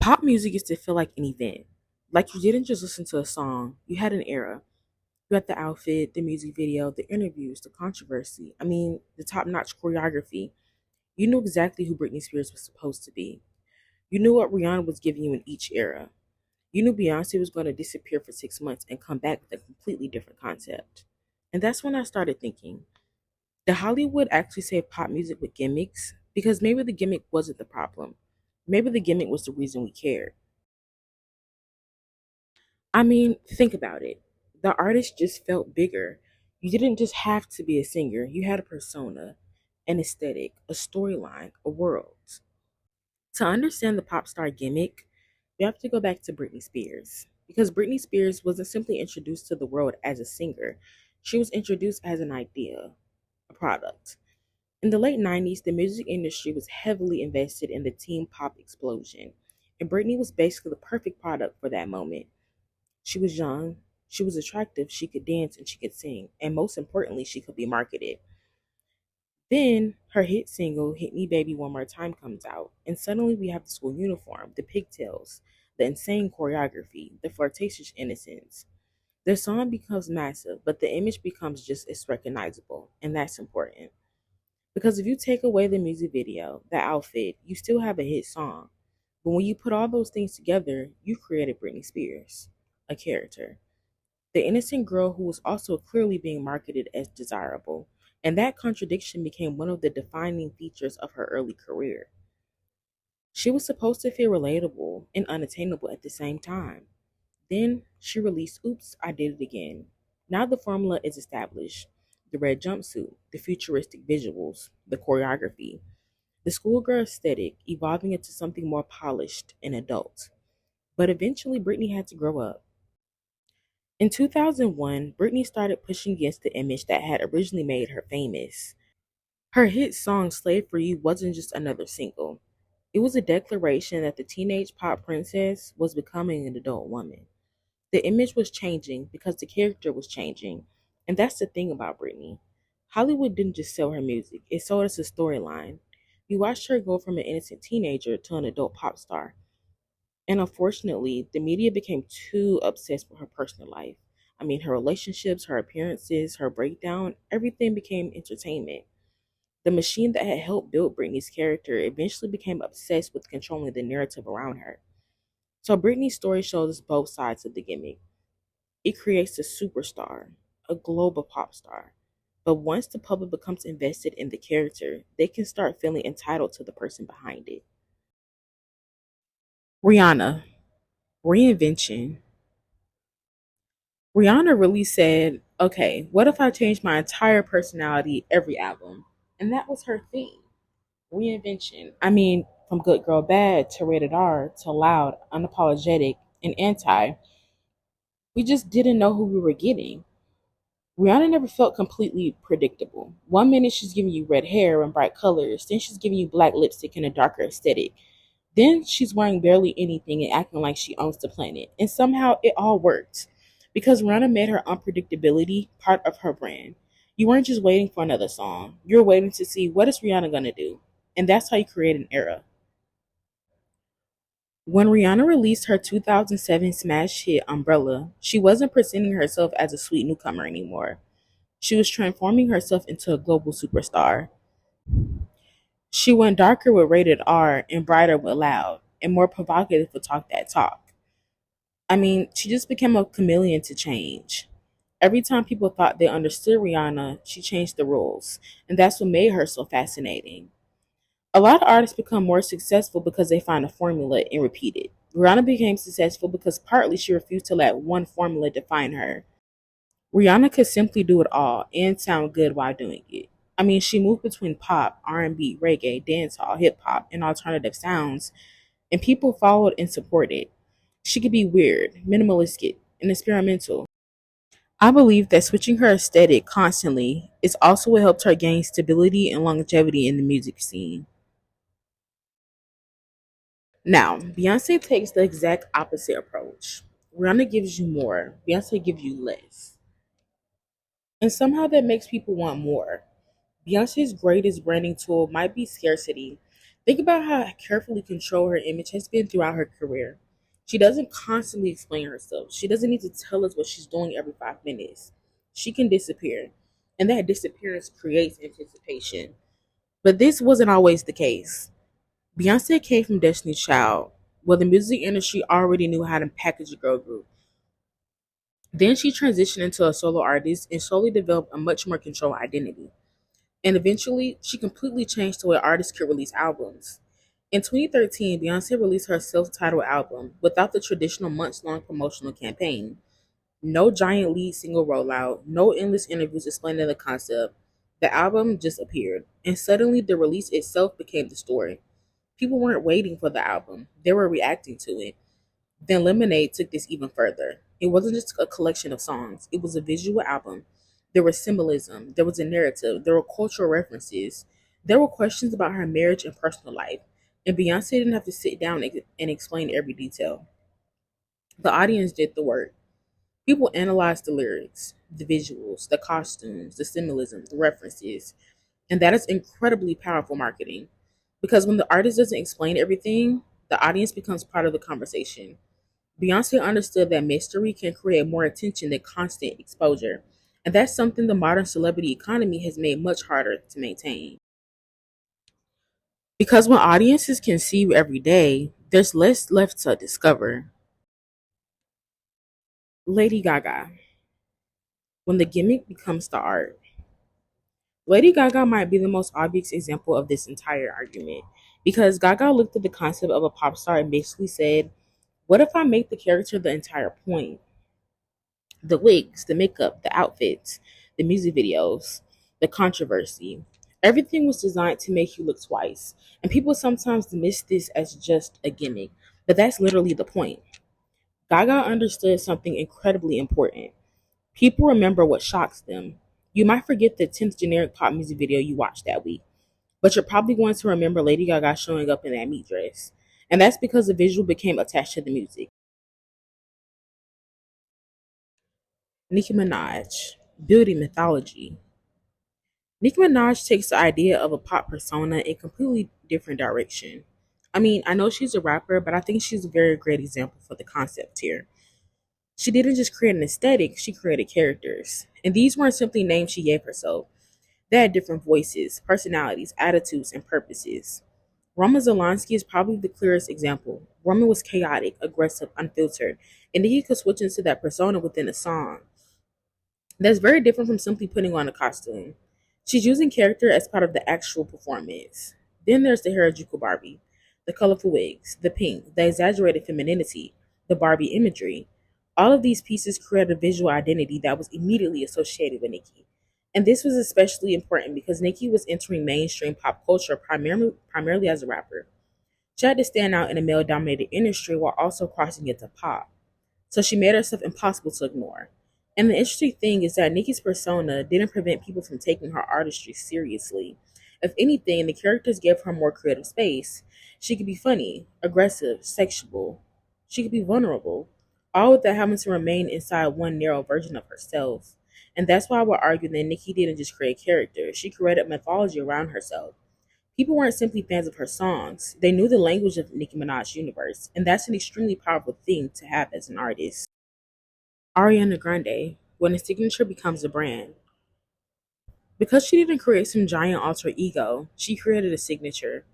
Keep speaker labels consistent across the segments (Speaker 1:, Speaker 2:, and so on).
Speaker 1: Pop music used to feel like an event. Like you didn't just listen to a song, you had an era. You had the outfit, the music video, the interviews, the controversy. The top notch choreography. You knew exactly who Britney Spears was supposed to be. You knew what Rihanna was giving you in each era. You knew Beyonce was going to disappear for 6 months and come back with a completely different concept. And that's when I started thinking, did Hollywood actually save pop music with gimmicks? Because maybe the gimmick wasn't the problem. Maybe the gimmick was the reason we cared. Think about it. The artist just felt bigger. You didn't just have to be a singer, you had a persona, an aesthetic, a storyline, a world. To understand the pop star gimmick, we have to go back to Britney Spears. Because Britney Spears wasn't simply introduced to the world as a singer, she was introduced as an idea, a product. In the late 90s, the music industry was heavily invested in the teen pop explosion, and Britney was basically the perfect product for that moment. She was young, she was attractive, she could dance and she could sing, and most importantly, she could be marketed. Then her hit single, Hit Me Baby One More Time, comes out, and suddenly we have the school uniform, the pigtails, the insane choreography, the flirtatious innocence. The song becomes massive, but the image becomes just as recognizable, and that's important. Because if you take away the music video, the outfit, you still have a hit song. But when you put all those things together, you created Britney Spears, a character. The innocent girl who was also clearly being marketed as desirable, and that contradiction became one of the defining features of her early career. She was supposed to feel relatable and unattainable at the same time. Then she released Oops, I Did It Again. Now the formula is established: the red jumpsuit, the futuristic visuals, the choreography, the schoolgirl aesthetic evolving into something more polished and adult. But eventually, Britney had to grow up. In 2001, Britney started pushing against the image that had originally made her famous. Her hit song Slave for You wasn't just another single. It was a declaration that the teenage pop princess was becoming an adult woman. The image was changing because the character was changing. And that's the thing about Britney. Hollywood didn't just sell her music, it sold us a storyline. You watched her go from an innocent teenager to an adult pop star. And unfortunately, the media became too obsessed with her personal life. Her relationships, her appearances, her breakdown, everything became entertainment. The machine that had helped build Britney's character eventually became obsessed with controlling the narrative around her. So Britney's story shows us both sides of the gimmick. It creates a superstar, a global pop star. But once the public becomes invested in the character, they can start feeling entitled to the person behind it. Rihanna, reinvention. Rihanna really said, okay, what if I change my entire personality every album? And that was her theme, reinvention. From Good Girl Bad to Rated R to Loud, Unapologetic, and Anti, we just didn't know who we were getting. Rihanna never felt completely predictable. One minute she's giving you red hair and bright colors, then she's giving you black lipstick and a darker aesthetic. Then she's wearing barely anything and acting like she owns the planet. And somehow it all worked. Because Rihanna made her unpredictability part of her brand. You weren't just waiting for another song. You were waiting to see what is Rihanna gonna do. And that's how you create an era. When Rihanna released her 2007 smash hit Umbrella, she wasn't presenting herself as a sweet newcomer anymore. She was transforming herself into a global superstar. She went darker with Rated R and brighter with Loud and more provocative with Talk That Talk. She just became a chameleon to change. Every time people thought they understood Rihanna, she changed the rules, and that's what made her so fascinating. A lot of artists become more successful because they find a formula and repeat it. Rihanna became successful because partly she refused to let one formula define her. Rihanna could simply do it all and sound good while doing it. She moved between pop, R&B, reggae, dancehall, hip hop, and alternative sounds, and people followed and supported. She could be weird, minimalistic, and experimental. I believe that switching her aesthetic constantly is also what helped her gain stability and longevity in the music scene. Now, Beyonce takes the exact opposite approach. Rihanna gives you more, Beyonce gives you less. And somehow that makes people want more. Beyonce's greatest branding tool might be scarcity. Think about how carefully controlled her image has been throughout her career. She doesn't constantly explain herself. She doesn't need to tell us what she's doing every 5 minutes. She can disappear, and that disappearance creates anticipation. But this wasn't always the case. Beyonce came from Destiny's Child, where the music industry already knew how to package a girl group. Then she transitioned into a solo artist and slowly developed a much more controlled identity. And eventually, she completely changed the way artists could release albums. In 2013, Beyonce released her self titled album without the traditional months long promotional campaign. No giant lead single rollout, no endless interviews explaining the concept. The album just appeared, and suddenly the release itself became the story. People weren't waiting for the album, they were reacting to it. Then Lemonade took this even further. It wasn't just a collection of songs, it was a visual album. There was symbolism, there was a narrative, there were cultural references, there were questions about her marriage and personal life. And Beyonce didn't have to sit down and explain every detail. The audience did the work. People analyzed the lyrics, the visuals, the costumes, the symbolism, the references, and that is incredibly powerful marketing. Because when the artist doesn't explain everything, the audience becomes part of the conversation. Beyonce understood that mystery can create more attention than constant exposure. And that's something the modern celebrity economy has made much harder to maintain. Because when audiences can see you every day, there's less left to discover. Lady Gaga. When the gimmick becomes the art. Lady Gaga might be the most obvious example of this entire argument. Because Gaga looked at the concept of a pop star and basically said, what if I make the character the entire point? The wigs, the makeup, the outfits, the music videos, the controversy. Everything was designed to make you look twice. And people sometimes dismiss this as just a gimmick, but that's literally the point. Gaga understood something incredibly important. People remember what shocks them. You might forget the 10th generic pop music video you watched that week, but you're probably going to remember Lady Gaga showing up in that meat dress. And that's because the visual became attached to the music. Nicki Minaj, building mythology. Nicki Minaj takes the idea of a pop persona in a completely different direction. I mean, I know she's a rapper, but I think she's a very great example for the concept here. She didn't just create an aesthetic, she created characters. And these weren't simply names she gave herself. They had different voices, personalities, attitudes, and purposes. Roman Zelensky is probably the clearest example. Roman was chaotic, aggressive, unfiltered, and he could switch into that persona within a song. That's very different from simply putting on a costume. She's using character as part of the actual performance. Then there's the Harajuku Barbie, the colorful wigs, the pink, the exaggerated femininity, the Barbie imagery. All of these pieces create a visual identity that was immediately associated with Nicki. And this was especially important because Nicki was entering mainstream pop culture primarily as a rapper. She had to stand out in a male dominated industry while also crossing into pop. So she made herself impossible to ignore. And the interesting thing is that Nicki's persona didn't prevent people from taking her artistry seriously. If anything, the characters gave her more creative space. She could be funny, aggressive, sexual. She could be vulnerable, all without having to remain inside one narrow version of herself. And that's why I would argue that Nicki didn't just create characters, she created mythology around herself. People weren't simply fans of her songs, they knew the language of Nicki Minaj's universe, and that's an extremely powerful thing to have as an artist. Ariana Grande, when a signature becomes a brand. Because she didn't create some giant alter ego, she created a signature.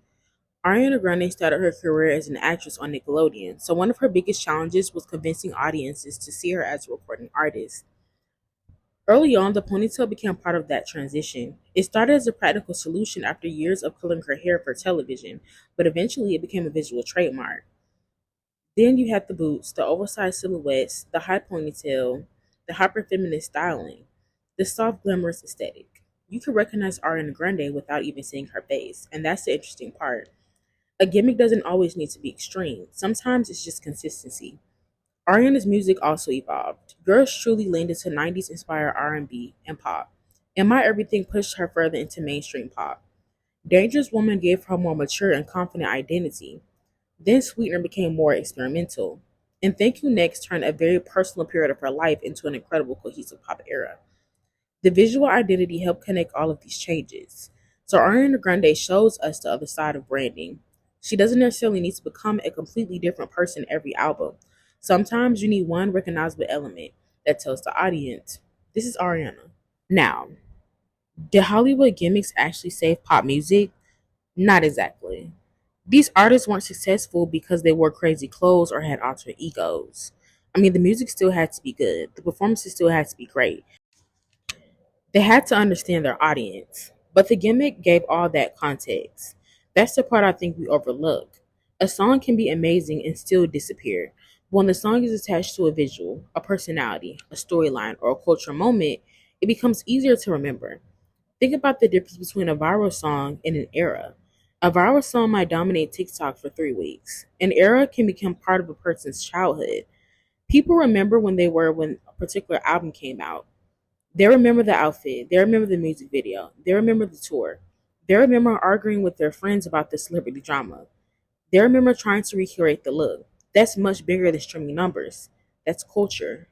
Speaker 1: Ariana Grande started her career as an actress on Nickelodeon, so one of her biggest challenges was convincing audiences to see her as a recording artist. Early on, the ponytail became part of that transition. It started as a practical solution after years of coloring her hair for television, but eventually it became a visual trademark. Then you had the boots, the oversized silhouettes, the high ponytail, the hyper feminine styling, the soft, glamorous aesthetic. You could recognize Ariana Grande without even seeing her face, and that's the interesting part. A gimmick doesn't always need to be extreme, sometimes it's just consistency. Ariana's music also evolved. Girls truly leaned into 90s inspired R&B and pop, and My Everything pushed her further into mainstream pop. Dangerous Woman gave her a more mature and confident identity. Then Sweetener became more experimental. And Thank You Next turned a very personal period of her life into an incredible cohesive pop era. The visual identity helped connect all of these changes. So Ariana Grande shows us the other side of branding. She doesn't necessarily need to become a completely different person every album. Sometimes you need one recognizable element that tells the audience, this is Ariana. Now, did Hollywood gimmicks actually save pop music? Not exactly. These artists weren't successful because they wore crazy clothes or had alter egos. I mean, the music still had to be good, the performances still had to be great. They had to understand their audience. But the gimmick gave all that context. That's the part I think we overlook. A song can be amazing and still disappear. But when the song is attached to a visual, a personality, a storyline, or a cultural moment, it becomes easier to remember. Think about the difference between a viral song and an era. A viral song might dominate TikTok for 3 weeks. An era can become part of a person's childhood. People remember when they were when a particular album came out. They remember the outfit. They remember the music video. They remember the tour. They remember arguing with their friends about the celebrity drama. They remember trying to recreate the look. That's much bigger than streaming numbers. That's culture.